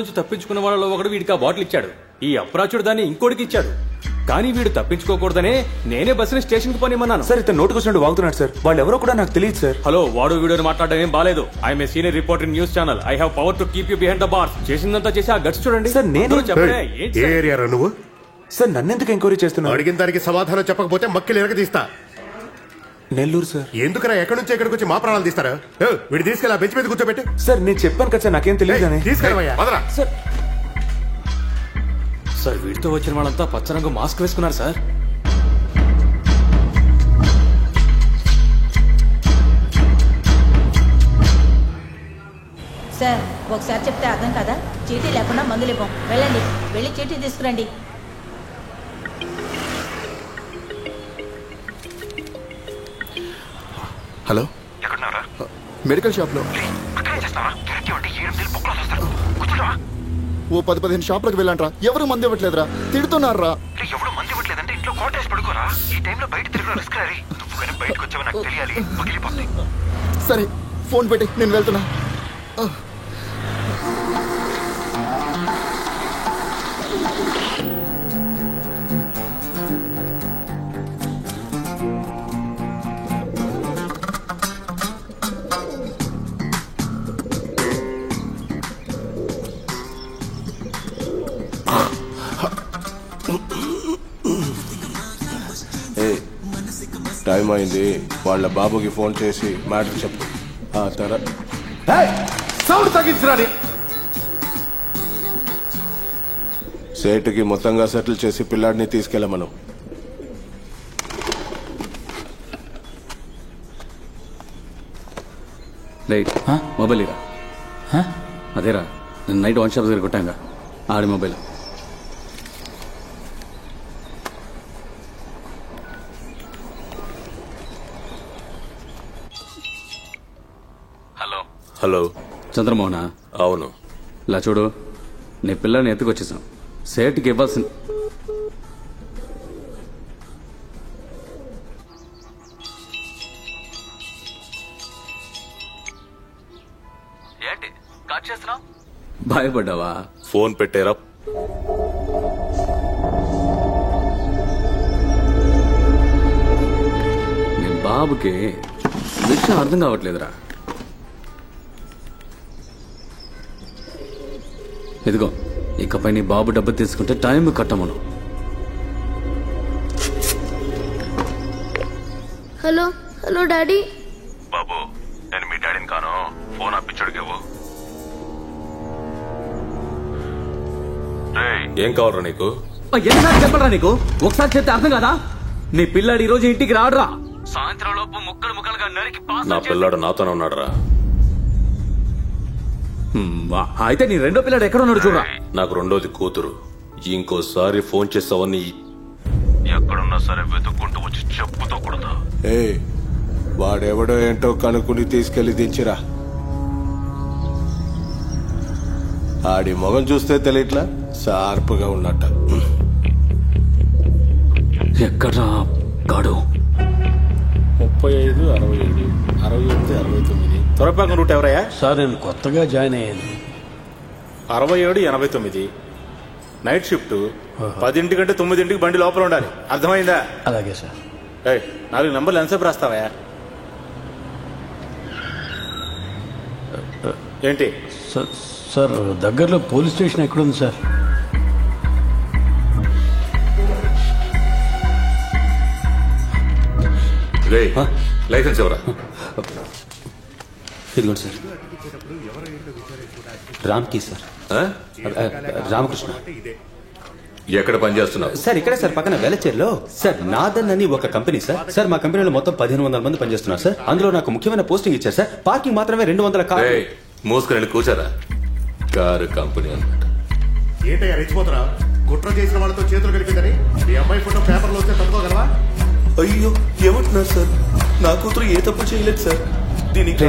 నుంచి తప్పించుకున్న వాళ్ళలో ఒకడు వీడికి ఆ బాటిల్ ఇచ్చాడు. ఈ అప్రాచుడు దాన్ని ఇంకోటికి ఇచ్చాడు. కానీ వీడు తప్పించుకోకూడదనే నేనే బస్సుని స్టేషన్ కి పోనిమన్నాను. సార్ ఇతను నోటుకొచ్చినట్టు వాగుతున్నాడు సార్. వాళ్ళు ఎవరో కూడా నాకు తెలియదు సార్. హలో, వాడు వీడియోని మాట్లాడడం ఏం బాలేదు. I'm a senior reporter in news channel. I have power to keep you behind the bars. చేసిందంతా చేసి ఆ గట్స్ చూడండి సార్. నేను చెప్పే ఏ ఏరియా నువ్వు? సార్ నన్నెందుకు ఎంక్వైరీ చేస్తున్నావు? అడిగిన దానికి సమాధానం చెప్పకపోతే మక్కిలు ఎరగదీస్తా. నెల్లూరు సార్. ఎందుకరా ఎక్కడి నుంచి ఎక్కడికి వచ్చి మా ప్రాణాలు తీస్తారా? వీడి తీసుకెళ్ళి బెంచ్ మీద కూర్చోబెట్టు. సార్ నేను చెప్పాను కదా సార్, నాకేం తెలియదు. తీసుకెళ్ళవయ్యా. సార్ సార్ వీడితో వచ్చిన వాళ్ళంతా పచ్చరంగు మాస్క్ వేసుకున్నారు సార్. సార్ ఒకసారి చెప్తే అర్థం కదా. చీటీ లేకుండా మందులు ఇవ్వం. వెళ్ళండి, వెళ్ళి చీటీ తీసుకురండి. హలో, ఎక్కడున్నారా? మెడికల్ షాప్ లో. ఓ 10-15 షాపులకు వెళ్ళంట్రా. ఎవరు మంది ఇవ్వట్లేదురా, తిడుతున్నారా. ఎవరు మంది ఇవ్వట్లేదంటే ఇంట్లో కోటేసి పడుకోరా. ఈ టైంలో బయట తిరగడం రిస్క్ రీ. నువ్వు కానీ బయటకు వచ్చావో నాకు తెలియాలి. పగిలిపోతుంది. సరే ఫోన్ పెట్టి నేను వెళ్తున్నా. టైం అయింది. వాళ్ళ బాబుకి ఫోన్ చేసి మ్యాటర్ చెప్పు. సౌండ్ తగ్గించరా. సేటుకి మొత్తంగా సెటిల్ చేసి పిల్లాడిని తీసుకెళ్ళమను. మొబైల్ ఇరా. అదేరా నేను నైట్ వన్ షాప్ దగ్గర కొట్టాగా ఆడి మొబైల్. హలో చంద్రమోహన? అవును. ఇలా చూడు, నీ పిల్లని ఎత్తుకొచ్చేసాం. సేటుకి ఇవ్వాల్సిన ఏంటి కట్ చేస్తున్నావు? భయపడ్డావా? ఫోన్ పెట్టారా? నీ బాబుకి విషయం అర్థం కావట్లేదురా. ఇదిగో, ఇకపై నీ బాబు డబ్బు తీసుకుంటే టైం కట్టమను. Hello hello daddy. బాబు, నేను మీ డాడీని కాను. ఫోన్ అప్పించడికి ఇవ్వు. ఏం కావాలరా నీకు? ఎన్నిసార్లు చెప్పరా నీకు? ఒకసారి చెప్తే అర్థం కదా. నీ పిల్లాడు ఈ రోజు ఇంటికి రాడురా. సాయంత్రం లోపు ముక్కలు ముక్కలుగా నరికి నా పిల్లాడు నాతోనే ఉన్నాడు రా. అయితే నీ రెండో పిల్లాడు ఎక్కడ ఉన్నాడు చూడరా. నాకు రెండోది కూతురు. ఇంకోసారి ఫోన్ చేస్తావని ఎక్కడున్నా సరే వెతుక్కుంటూ వచ్చి చెప్పుతో కూడదా. వాడెవడో ఏంటో కనుక్కుని తీసుకెళ్లి దించిరా. ఆడి మొగం చూస్తే తెలియట్లా, షార్ప్గా ఉన్నట్ట. ఎక్కడ్రా గాడు? 35, 67, 68, 69. త్వరపాకం రూట్ ఎవరయ్యా? సార్ నేను కొత్తగా జాయిన్ అయ్యాను. 67, 89 నైట్ షిఫ్ట్. 10 కంటే 9 బండి లోపల ఉండాలి. అర్థమైందా? అలాగే సార్. 4 నంబర్లు ఎంతసేపు రాస్తావా? ఏంటి సార్ దగ్గరలో పోలీస్ స్టేషన్ ఎక్కడుంది సార్? లైసెన్స్ ఎవరా? ఇదిగోండి సార్. రామ్కి సార్. రామకృష్ణ. ఎక్కడ పనిచేస్తున్నావు? సార్ ఇక్కడే సార్, పక్కన వెలచేరులో. సార్ నాదన్ అని ఒక కంపెనీ సార్. సార్ మా కంపెనీలో మొత్తం 1500 మంది పనిచేస్తున్నారు సార్. అందులో నాకు ముఖ్యమైన పోస్టింగ్ ఇచ్చారు సార్. పార్కింగ్ మాత్రమే 200 కారు. మూసుకుని కూర్చారా? కారు కంపెనీ అన్నమాట. ఏంటయ్యా రెచ్చిపోతున్నా? కుట్ర చేసిన వాళ్ళతో చేతులు కలిపిందని మీ అమ్మాయి ఫోటో పేపర్లో వస్తే తప్పుకోగలవా? అయ్యో ఏమంటున్నారు సార్? నా కూతురు ఏ తప్పు చేయలేదు సార్. దీనికి